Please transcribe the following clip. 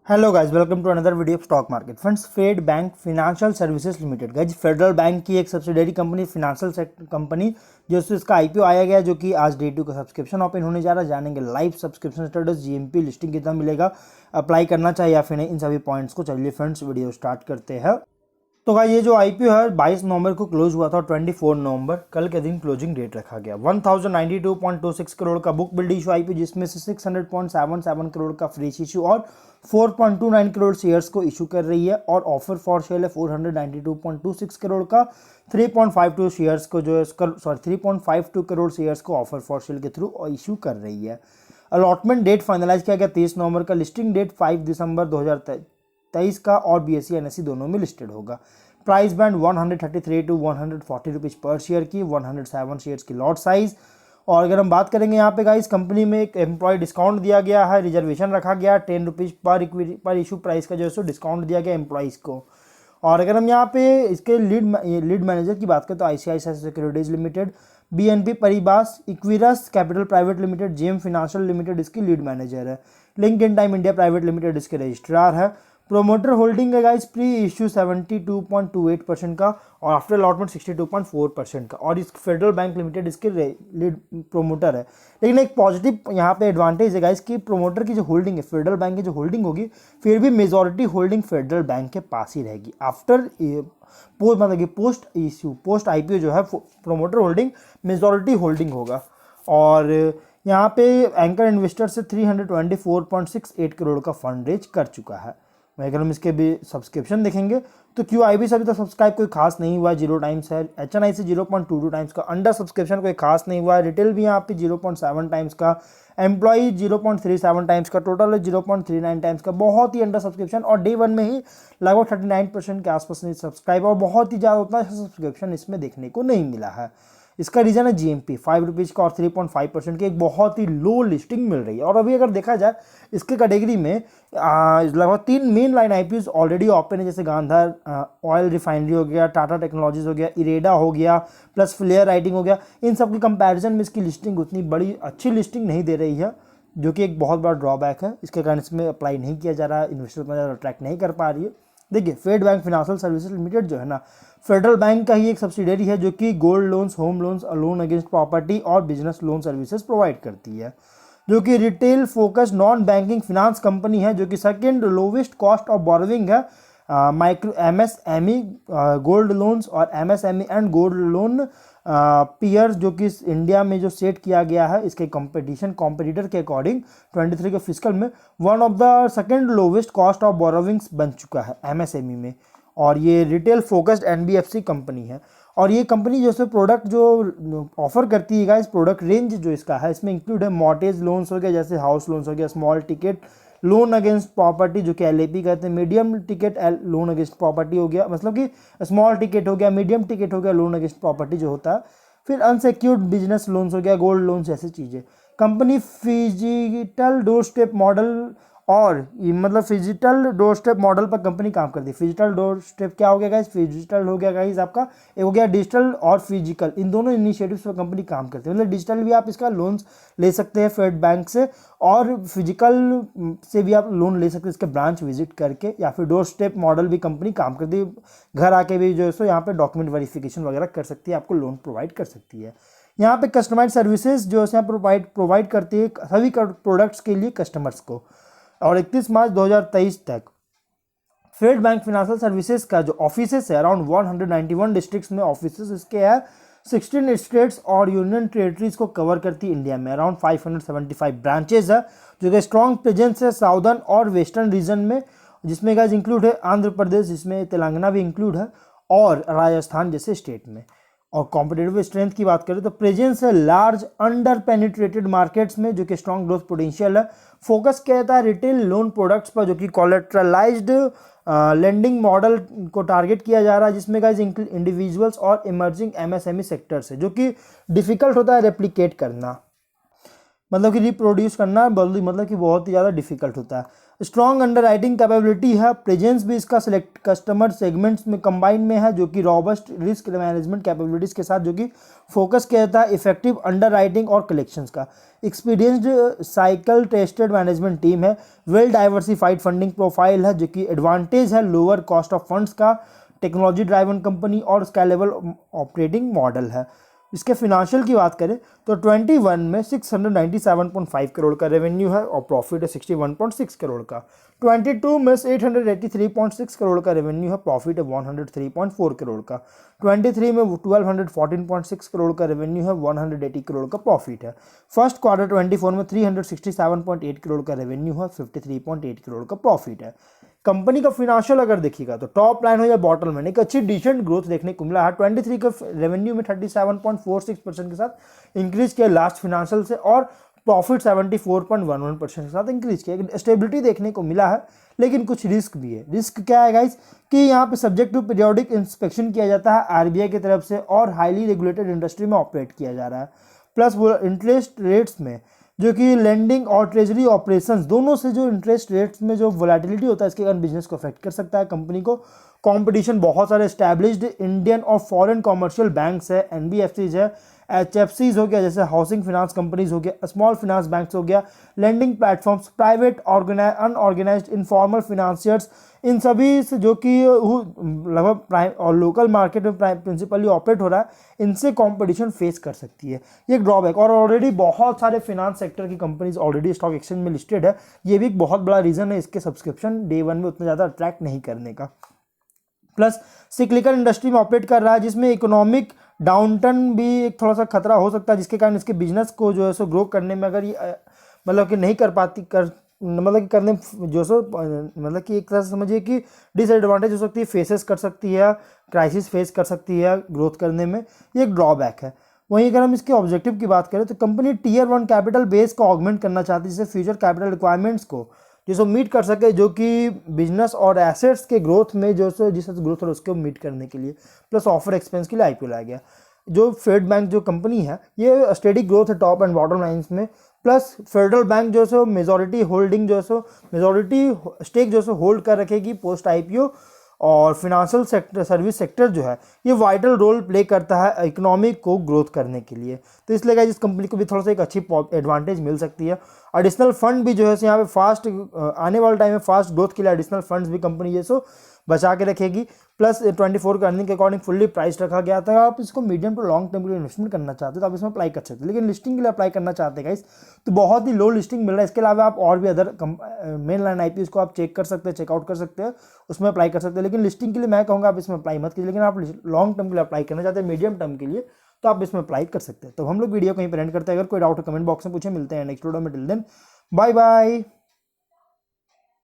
Hello guys, welcome to another video of stock market. Friends, Fed bank financial services limited guys Federal bank की एक subsidiary company, financial sector company, जो इसका IPO आया गया, जो कि आज डे 2 का सब्सक्रिप्शन ओपन होने जा रहा है। जानेंगे live subscription status, GMP listing कितना मिलेगा, अप्लाई करना चाहिए या फिर नहीं, इन सभी पॉइंट्स को। चलिए फ्रेंड्स, वीडियो स्टार्ट करते हैं। तो भाई ये जो आईपीओ है 22 नवंबर को क्लोज हुआ था और 24 नवंबर कल के दिन क्लोजिंग डेट रखा गया। 1092.26 करोड़ का बुक बिल्ड इशू आईपीओ, जिसमें से 600.77 करोड़ का फ्रेश इशू और 4.29 करोड़ शेयर्स को इशू कर रही है। और ऑफर फॉर सेल है 492.26 करोड़ का, 3.52 शेयर्स को जो है 3.52 करोड़ शेयर्स को ऑफर फॉर सेल के थ्रू इशू कर रही है। अलॉटमेंट डेट फाइनलाइज किया गया 23 नवंबर का। लिस्टिंग डेट 5 दिसंबर 2023 का और बीएसई एनएसई दोनों में लिस्टेड होगा। प्राइस बैंड 133 टू 140 रुपीज़ पर शेयर की, 107 शेयर्स की लॉट साइज। और अगर हम बात करेंगे यहाँ पे गाइस, कंपनी में एक एम्प्लॉय डिस्काउंट दिया गया है, रिजर्वेशन रखा गया, 10 रुपीज़ पर इशू प्राइस का जो है सो डिस्काउंट दिया गया एम्प्लॉइज़ को। और अगर हम यहाँ पे इसके लीड मैनेजर की बात करें तो ICICI securities limited, BNP Paribas, Equirus capital private limited, JM financial limited इसकी लीड मैनेजर है। Link in time India private limited इसके रजिस्ट्रार है। प्रोमोटर होल्डिंग है गाइस प्री इश्यू 72.28% का और आफ्टर अलॉटमेंट 62.4% का। और इस फेडरल बैंक लिमिटेड इसके लीड प्रोमोटर है। लेकिन एक पॉजिटिव यहाँ पे एडवांटेज है गाइस कि प्रोमोटर की जो होल्डिंग है, फेडरल बैंक की जो होल्डिंग होगी, फिर भी मेजॉरिटी होल्डिंग फेडरल बैंक के पास ही रहेगी। आफ्टर मतलब कि पोस्ट आईपीओ जो है प्रोमोटर होल्डिंग मेजॉरिटी होल्डिंग होगा। और यहाँ पे एंकर इन्वेस्टर से 324.68 करोड़ का फंड रेज कर चुका है। अगर हम इसके भी सब्सक्रिप्शन देखेंगे तो QIB से अभी तो सब्सक्राइब कोई खास नहीं हुआ है, 0 टाइम्स है। HNI से 0.22 टाइम्स का, अंडर सब्सक्रिप्शन कोई खास नहीं हुआ है। रिटेल भी यहाँ पे 0.7 टाइम्स का, एम्प्लॉई 0.37 टाइम्स का, टोटल है 0.39 टाइम्स का। बहुत ही अंडर सब्सक्रिप्शन और डे 1 में ही लगभग 39% के आसपास सब्सक्राइब और बहुत ही ज़्यादा उतना सब्सक्रिप्शन इसमें देखने को नहीं मिला है। इसका रीज़न है जीएमपी 5 रुपीज़ का और 3.5% की एक बहुत ही लो लिस्टिंग मिल रही है। और अभी अगर देखा जाए इसके कैटेगरी में लगभग 3 main line IPO already open है, जैसे गांधार ऑयल रिफाइनरी हो गया, टाटा टेक्नोलॉजीज हो गया, इरेडा हो गया, प्लस फ्लेयर राइटिंग हो गया। इन सब के कंपैरिजन में इसकी लिस्टिंग उतनी बड़ी अच्छी लिस्टिंग नहीं दे रही है, जो कि एक बहुत बड़ा ड्रॉबैक है। इसके कारण इसमें अप्लाई नहीं किया जा रहा है, इन्वेस्टर में ज़्यादा अट्रैक्ट नहीं कर पा रही है। देखिए, Fed bank financial services limited जो है ना, फेडरल बैंक का ही एक सब्सिडियरी है, जो कि gold loans, home loans, loan against property और बिजनेस लोन सर्विसेज प्रोवाइड करती है। जो कि retail focus non banking finance company है, जो कि second lowest cost of borrowing है माइक्रो एमएसएमई गोल्ड लोन्स और MSME and gold loan peers, जो कि इंडिया में जो सेट किया गया है इसके कॉम्पिटिटर के अकॉर्डिंग 23 के फिजिकल में one of the second lowest cost of borrowings बन चुका है एमएसएमई में। और ये रिटेल फोकस्ड एनबीएफसी कंपनी है। और ये कंपनी जो है प्रोडक्ट जो ऑफर करती है गाइस, प्रोडक्ट रेंज जो इसका है, इसमें इंक्लूड है मॉर्टेज लोन्स हो गया, जैसे हाउस लोन्स हो गया, small ticket loan against property जो कि एलएपी कहते हैं, medium ticket loan against property हो गया, मतलब कि स्मॉल टिकट हो गया, मीडियम टिकट हो गया, लोन अगेंस्ट प्रॉपर्टी जो होता है। फिर अनसिक्योर्ड बिजनेस लोन्स हो गया, गोल्ड लोन्स, ऐसी चीज़ें। Company phygital door step model और मतलब फिजिटल डोर स्टेप मॉडल पर कंपनी काम करती है। फिजिटल डोर स्टेप क्या हो गया गाइस, फिजिटल हो गया गाइस आपका, एक हो गया डिजिटल और फिजिकल, इन दोनों इनिशिएटिव्स पर कंपनी काम करती है। मतलब डिजिटल भी आप इसका लोन्स ले सकते हैं फेड बैंक से, और फिजिकल से भी आप लोन ले सकते हैं इसके ब्रांच विजिट करके, या फिर डोर स्टेप मॉडल भी कंपनी काम करती है, घर आके भी जो है सो यहाँ पे डॉक्यूमेंट वेरिफिकेशन वगैरह कर सकती है, आपको लोन प्रोवाइड कर सकती है। यहाँ पे कस्टमाइज सर्विसेज जो है यहाँ प्रोवाइड करती है सभी प्रोडक्ट्स के लिए कस्टमर्स को। और 31 मार्च 2023 तक फेड बैंक फाइनेंशियल सर्विसेज का जो ऑफिसेस है, अराउंड 191 डिस्ट्रिक्ट्स में ऑफिसेस इसके हैं। 16 स्टेट्स और यूनियन टेरिटरीज को कवर करती है इंडिया में। अराउंड 575 ब्रांचेज है, जो कि स्ट्रॉन्ग प्रेजेंस है साउदर्न और वेस्टर्न रीजन में, जिसमें गाइस इंक्लूड है आंध्र प्रदेश, जिसमें तेलंगाना भी इंक्लूड है, और राजस्थान जैसे स्टेट में। और कॉम्पिटेटिव स्ट्रेंथ की बात करें तो प्रेजेंस है लार्ज अंडर पेनिट्रेटेड मार्केट्स में, जो कि स्ट्रॉन्ग ग्रोथ पोटेंशियल है। फोकस क्या रहता है रिटेल लोन प्रोडक्ट्स पर, जो कि कोलेटरलाइज्ड लेंडिंग मॉडल को टारगेट किया जा रहा है, जिसमें गाइस इंडिविजुअल्स और इमर्जिंग एमएसएमई सेक्टर्स है, जो कि डिफिकल्ट होता है रेप्लिकेट करना, मतलब कि रिप्रोड्यूस करना, मतलब कि बहुत ही ज़्यादा डिफिकल्ट होता है। स्ट्रॉन्ग अंडरराइटिंग कैपेबिलिटी है, प्रेजेंस भी इसका सिलेक्ट कस्टमर सेगमेंट्स में कंबाइन में है, जो कि रॉबस्ट रिस्क मैनेजमेंट कैपेबिलिटीज के साथ जो कि फोकस किया जाता है इफेक्टिव अंडरराइटिंग और कलेक्शंस का। Experienced cycle tested management team है, वेल डाइवर्सिफाइड फंडिंग प्रोफाइल है, जो कि एडवांटेज है लोअर कॉस्ट ऑफ फंड्स का, टेक्नोलॉजी ड्राइवन कंपनी और स्केलेबल ऑपरेटिंग मॉडल है। इसके फिनेंशियल की बात करें तो 21 में 697.5 करोड़ का रेवेन्यू है और प्रॉफिट है 61.6 करोड़ का। 22 में 883.6 करोड़ का रेवेन्यू है, प्रॉफिट है 103.4 करोड़ का। 23 में 1214.6 करोड़ का रेवेन्यू है, 180 करोड़ का प्रॉफिट है। फर्स्ट क्वार्टर 24 में 367.8 करोड़ का रेवेन्यू है, 53.8 करोड़ का प्रॉफिट है। कंपनी का फिनेंशियल अगर देखिएगा तो टॉप लाइन हो या बॉटम लाइन एक अच्छी डिसेंट ग्रोथ देखने को मिला है। 23 का रेवेन्यू में 37.46% के साथ इंक्रीज किया लास्ट फिनेंशियल से, और प्रॉफिट 74.11% के साथ इंक्रीज किया। स्टेबिलिटी देखने को मिला है, लेकिन कुछ रिस्क भी है। रिस्क क्या है गाइस कि यहाँ पे सब्जेक्ट टू पीरियोडिक इंस्पेक्शन किया जाता है आरबीआई की तरफ से, और हाईली रेगुलेटेड इंडस्ट्री में ऑपरेट किया जा रहा है। प्लस वो इंटरेस्ट रेट्स में जो कि लेंडिंग और ट्रेजरी ऑपरेशंस दोनों से जो इंटरेस्ट रेट्स में जो वोलेटिलिटी होता है, इसके कारण बिजनेस को अफेक्ट कर सकता है कंपनी को। कंपटीशन बहुत सारे एस्टैब्लिश्ड इंडियन और फॉरेन कॉमर्शियल बैंक्स है, एनबीएफसीज है, एचएफसीज हो गया जैसे हाउसिंग फाइनेंस कंपनीज हो गया, स्मॉल फाइनेंस बैंक्स हो गया, lending platforms, private unorganised informal financiers, इन सभी से जो कि लगभग प्राइम और लोकल मार्केट में प्रिंसिपली ऑपरेट हो रहा है, इनसे कंपटीशन फेस कर सकती है। ये एक ड्रॉबैक। और ऑलरेडी बहुत सारे फिनेंस सेक्टर की कंपनीज ऑलरेडी स्टॉक एक्सचेंज में लिस्टेड है, ये भी एक बहुत बड़ा रीज़न है इसके सब्सक्रिप्शन डे वन में उतना ज़्यादा अट्रैक्ट नहीं करने का। प्लस सिक्लिकल इंडस्ट्री में ऑपरेट कर रहा है, जिसमें इकोनॉमिक डाउनटर्न भी एक थोड़ा सा खतरा हो सकता है, जिसके कारण इसके बिजनेस को जो है सो ग्रो करने में अगर ये मतलब कि नहीं कर पाती मतलब कि करने जो सो मतलब कि एक तरह से समझिए कि डिसएडवांटेज हो सकती है, फेसेस कर सकती है, क्राइसिस फेस कर सकती है ग्रोथ करने में, ये एक ड्रॉबैक है। वहीं अगर हम इसके ऑब्जेक्टिव की बात करें तो कंपनी टीयर 1 कैपिटल बेस को ऑगमेंट करना चाहती है, जिससे फ्यूचर कैपिटल रिक्वायरमेंट्स को जिसको मीट कर सके, जो कि बिजनेस और एसेट्स के ग्रोथ में जो सो जिस ग्रोथ है उसको मीट करने के लिए। प्लस ऑफर एक्सपेंस के लिए आईपीओ लाया गया। जो फेड बैंक जो कंपनी है ये स्टेडी ग्रोथ है टॉप एंड बॉटम लाइंस में। प्लस फेडरल बैंक जो सो मेजॉरिटी होल्डिंग जो सो मेजॉरिटी स्टेक जो सो होल्ड कर रखेगी पोस्ट आईपीओ। और फिनेंशियल सेक्टर सर्विस सेक्टर जो है ये वाइटल रोल प्ले करता है इकोनॉमिक को ग्रोथ करने के लिए, तो इसलिए गाइस इस कंपनी को भी थोड़ा सा एक अच्छी एडवांटेज मिल सकती है। एडिशनल फंड भी जो है यहाँ पे फास्ट आने वाले टाइम में फास्ट ग्रोथ के लिए एडिशनल फंड्स भी कंपनी ये सो बचा के रखेगी। प्लस 24 का अर्निंग के अकॉर्डिंग फुल्ली प्राइस रखा गया था। आप इसको मीडियम टू लॉन्ग टर्म के लिए इन्वेस्टमेंट करना चाहते हो तो आप इसमें अप्लाई कर सकते हो, लेकिन लिस्टिंग के लिए अप्लाई करना चाहते हैं गाइस तो बहुत ही लो लिस्टिंग मिल रहा है। इसके अलावा आप और भी अदर मेन लाइन आईपीओ को आप चेक कर सकते हैं, चेकआउट कर सकते हैं, उसमें अप्लाई कर सकते हैं। लेकिन लिस्टिंग के लिए मैं कहूँगा आप इसमें अप्लाई मत कीजिए, लेकिन आप लॉन्ग टर्म के लिए अप्लाई करना चाहते हैं, मीडियम टर्म के लिए, तो आप इसमें अप्लाई कर सकते हैं। तो हम लोग वीडियो कहीं पर एंड करते हैं। अगर कोई डाउट है कमेंट बॉक्स में पूछे। मिलते हैं नेक्स्ट वीडियो में। Till then bye bye.